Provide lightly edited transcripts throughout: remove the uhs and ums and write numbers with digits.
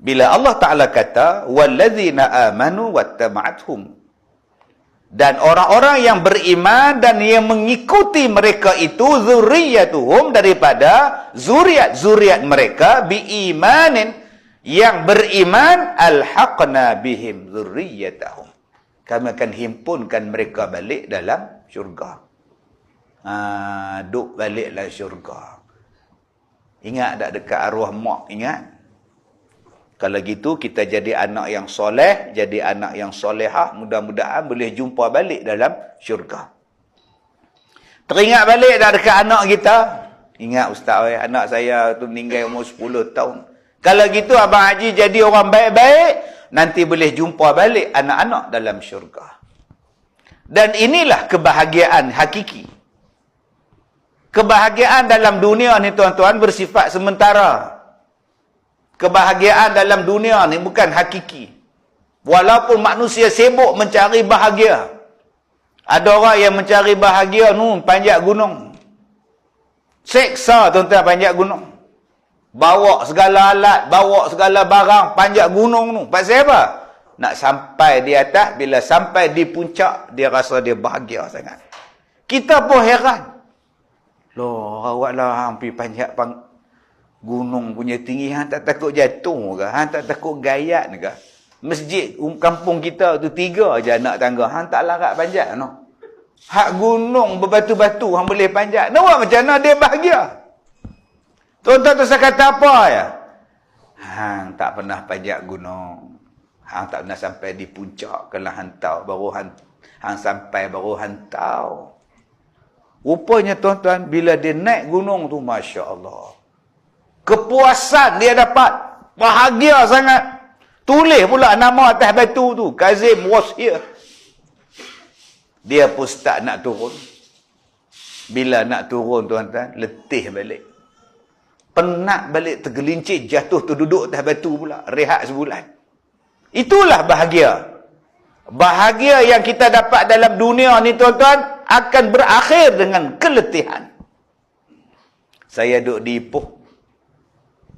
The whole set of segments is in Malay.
Bila Allah Ta'ala kata, وَالَّذِينَ آمَنُوا وَاتَّبَعَتْهُمْ, dan orang-orang yang beriman dan yang mengikuti mereka itu, zurriyatuhum, daripada zuriat-zuriat mereka, biimanin, yang beriman, alhaqna bihim zurriyatahum, kami akan himpunkan mereka balik dalam syurga. Duk balik dalam syurga. Ingat tak dekat arwah mak? Ingat? Kalau gitu kita jadi anak yang soleh, jadi anak yang solehah, mudah-mudahan boleh jumpa balik dalam syurga. Teringat balik tak dekat anak kita? Ingat ustaz, anak saya tu meninggal umur 10 tahun. Kalau gitu Abang Haji jadi orang baik-baik, nanti boleh jumpa balik anak-anak dalam syurga. Dan inilah kebahagiaan hakiki. Kebahagiaan dalam dunia ni tuan-tuan bersifat sementara. Kebahagiaan dalam dunia ni bukan hakiki. Walaupun manusia sibuk mencari bahagia. Ada orang yang mencari bahagia panjat gunung. Seksa tuan-tuan panjat gunung. Bawa segala alat, bawa segala barang, panjat gunung tu. Pasal apa? Nak sampai di atas, bila sampai di puncak, dia rasa dia bahagia sangat. Kita pun heran. Loh, awaklah hampir panjat gunung punya tinggi, hang tak takut jatuh ke? Hang tak takut gayat ke? Masjid kampung kita tu 3 je anak tangga, hang tak larat panjat no. Hak gunung berbatu-batu hang boleh panjat. Nak macam mana dia bahagia? Tuan-tuan tu saya kata apa ya? Hang tak pernah panjat gunung. Hang tak pernah sampai di puncak, kalau hang tahu baru hang sampai baru hang tahu. Rupanya tuan-tuan, bila dia naik gunung tu, Masya Allah, kepuasan dia dapat, bahagia sangat. Tulis pula nama atas batu tu, Kazim was here. Dia pun start nak turun. Bila nak turun tuan-tuan, letih balik. Penat balik, tergelincir, jatuh terduduk atas batu pula, rehat sebulan. Itulah bahagia. Bahagia yang kita dapat dalam dunia ni tuan-tuan akan berakhir dengan keletihan. Saya duduk di Ipoh,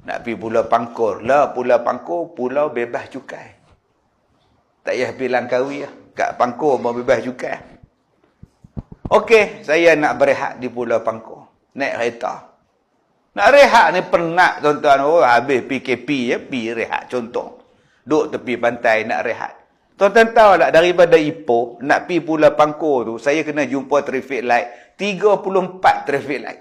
nak pergi Pulau Pangkor. Lah Pulau Pangkor, pulau bebas cukai. Tak payah pergi Langkawi lah. Kat Pangkor mau bebas cukai. Okey, saya nak berehat di Pulau Pangkor. Naik kereta. Nak rehat ni penat tuan-tuan. Oh, habis PKP je, pergi rehat. Contoh, duduk tepi pantai nak rehat. Tuan-tuan tahu tak, daripada Ipoh nak pergi Pulau Pangkor tu, saya kena jumpa traffic light 34 traffic light.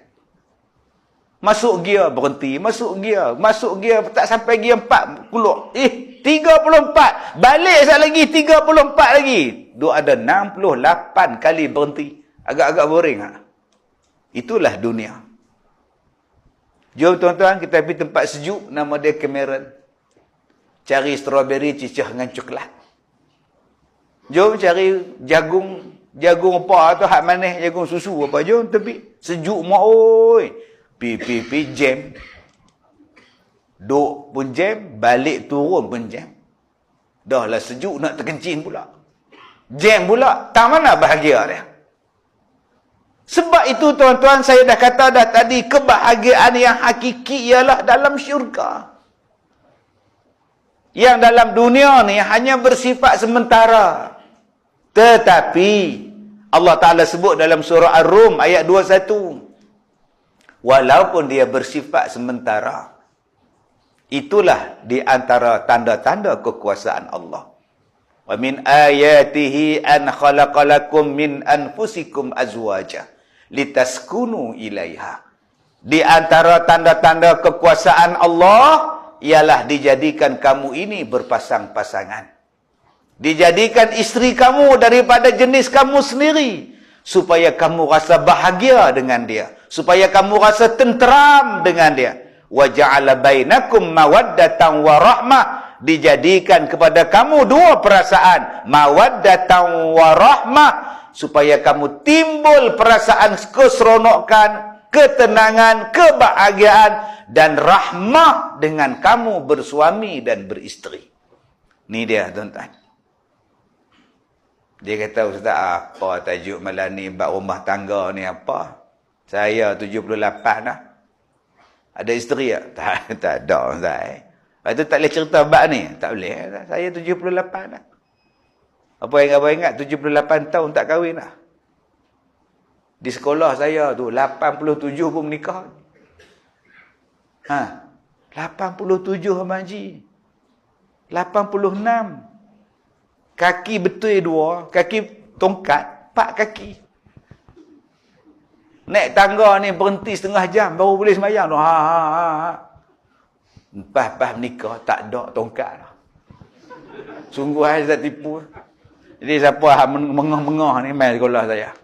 Masuk gear berhenti, masuk gear tak sampai gear 4 keluar. 34, balik sekali lagi 34 lagi. Duk ada 68 kali berhenti. Agak-agak boring ha? Itulah dunia. Jom tuan-tuan, kita pergi tempat sejuk, nama dia Cameron. Cari strawberry cicah dengan coklat. Jom cari jagung apa tu, hak manis, jagung susu apa. Jom tepi, sejuk mak oi. Pi jam. Duk pun jam, balik turun pun jam. Dah lah sejuk nak terkencing pula. Jam pula, tak mana bahagia dia. Sebab itu tuan-tuan, saya dah kata dah tadi, kebahagiaan yang hakiki ialah dalam syurga. Yang dalam dunia ni hanya bersifat sementara. Tetapi Allah Ta'ala sebut dalam surah Ar-Rum ayat 21. Walaupun dia bersifat sementara, itulah di antara tanda-tanda kekuasaan Allah. Wa min ayatihi an khalaqalakum min anfusikum azwaja litaskunu ilaiha. Di antara tanda-tanda kekuasaan Allah ialah dijadikan kamu ini berpasang-pasangan. Dijadikan isteri kamu daripada jenis kamu sendiri, supaya kamu rasa bahagia dengan dia, supaya kamu rasa tenteram dengan dia. Wa ja'ala bainakum mawaddatan wa rahmah. Dijadikan kepada kamu dua perasaan, mawaddatan wa rahmah, supaya kamu timbul perasaan keseronokan, ketenangan, kebahagiaan dan rahmah dengan kamu bersuami dan beristeri. Ni dia tuan-tuan. Dia kata, Ustaz, apa tajuk malam ni bab rumah tangga ni apa? Saya 78 dah. Ada isteri tak? Tak ada, Ustaz. Lepas tu tak boleh cerita bab ni. Tak boleh. Saya 78 dah. Apa yang abang ingat? 78 tahun tak kahwin dah. Di sekolah saya tu 87 pun menikah. 87 Abang Haji. 86. Kaki betul dua, kaki tongkat, 4 kaki. Naik tangga ni berhenti setengah jam baru boleh sembahyang tu. Lepas menikah tak ada tongkat dah. Sungguh saya tak tipu. Jadi siapa mengah-mengah ni main sekolah saya.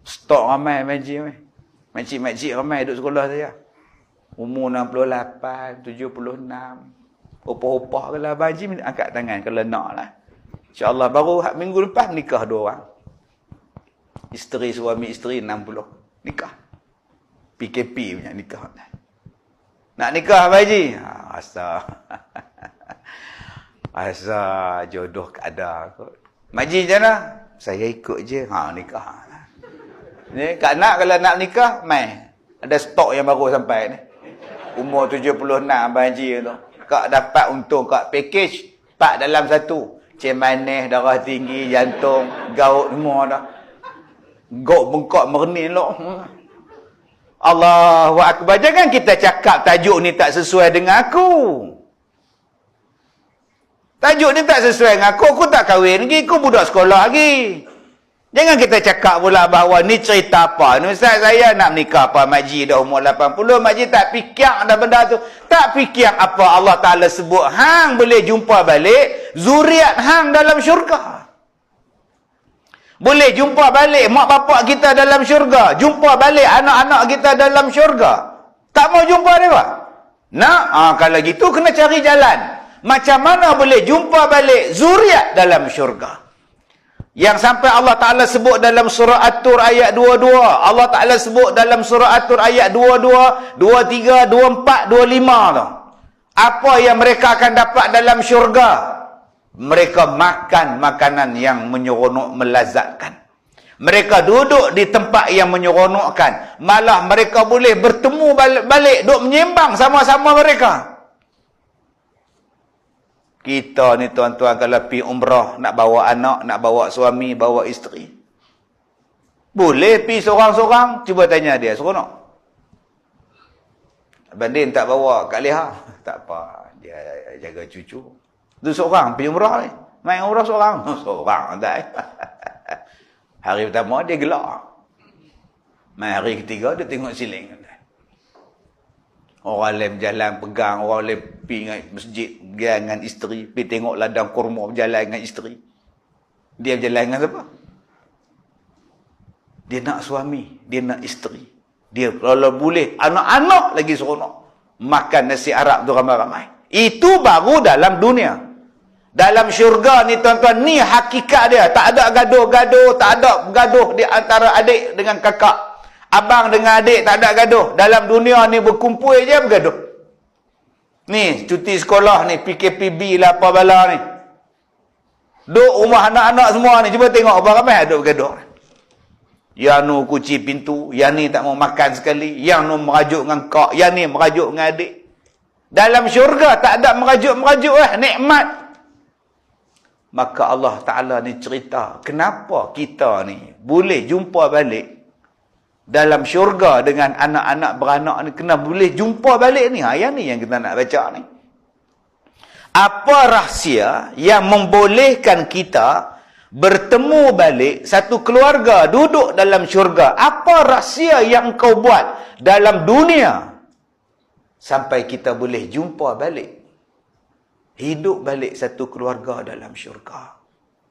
Stok ramai makcik ni. Makcik-makcik ramai duduk sekolah saya. Umur 68, 76. Opah-opah kalau Abang Haji angkat tangan kalau nak lah. InsyaAllah baru minggu lepas nikah 2 orang. Isteri, suami isteri 60. Nikah. PKP punya nikah. Nak nikah Abang Haji? Asa jodoh ada kot. Makcik macam mana? Saya ikut je. Nikah. Ni kak nak kalau nak nikah, mai. Ada stok yang baru sampai ni. Umur 76 Abang Haji tu. Kak dapat untung kak package 4 dalam 1. Cik manis, darah tinggi, jantung, gaut semua dah. Gaut bengkak mernin lah. Allahu Akbar. Jangan kita cakap tajuk ni tak sesuai dengan aku. Tajuk ni tak sesuai dengan aku. Aku tak kahwin lagi. Aku budak sekolah lagi. Jangan kita cakap pula bahawa ni cerita apa. Ni Ustaz saya nak menikah apa. Makcik dah umur 80. Makcik tak fikir dah benda tu. Tak fikir apa Allah Ta'ala sebut. Hang boleh jumpa balik zuriat hang dalam syurga. Boleh jumpa balik mak bapak kita dalam syurga. Jumpa balik anak-anak kita dalam syurga. Tak mau jumpa dia pak? Nak? Kalau gitu kena cari jalan. Macam mana boleh jumpa balik zuriat dalam syurga? Yang sampai Allah Ta'ala sebut dalam surah At-Tur ayat 22. Allah Ta'ala sebut dalam surah At-Tur ayat 22, 23, 24, 25 tu. Apa yang mereka akan dapat dalam syurga? Mereka makan makanan yang menyeronok, melazatkan. Mereka duduk di tempat yang menyeronokkan. Malah mereka boleh bertemu balik, duduk menyembang sama-sama mereka. Kita ni tuan-tuan kalau pergi umrah, nak bawa anak, nak bawa suami, bawa isteri. Boleh pergi seorang-seorang, cuba tanya dia, seronok. Banding tak bawa Kak Leha, tak apa, dia jaga cucu. Tu seorang pergi umrah ni, main umrah seorang. Seorang tak. Hari pertama dia gelak. Main hari ketiga dia tengok siling. Orang lain berjalan pegang, orang lain pergi dengan masjid, dia dengan isteri, pergi tengok ladang kurma berjalan dengan isteri. Dia berjalan dengan siapa? Dia nak suami, dia nak isteri. Dia kalau boleh, anak-anak lagi seronok. Makan nasi Arab tu ramai-ramai. Itu baru dalam dunia. Dalam syurga ni tuan-tuan, ni hakikat dia. Tak ada gaduh-gaduh, tak ada gaduh di antara adik dengan kakak. Abang dengan adik tak ada gaduh. Dalam dunia ni berkumpul je bergaduh. Ni cuti sekolah ni, PKPB lah apa bala ni. Duk rumah anak-anak semua ni, cuba tengok apa ramai duk bergaduh. Yang nu kunci pintu, yang ni tak mau makan sekali, yang nu merajuk dengan kak, yang ni merajuk dengan adik. Dalam syurga tak ada merajuk-merajuk nikmat. Maka Allah Ta'ala ni cerita, kenapa kita ni boleh jumpa balik dalam syurga dengan anak-anak beranak ni, kena boleh jumpa balik ni. Yang ni yang kita nak baca ni. Apa rahsia yang membolehkan kita bertemu balik satu keluarga duduk dalam syurga? Apa rahsia yang kau buat dalam dunia sampai kita boleh jumpa balik, hidup balik satu keluarga dalam syurga?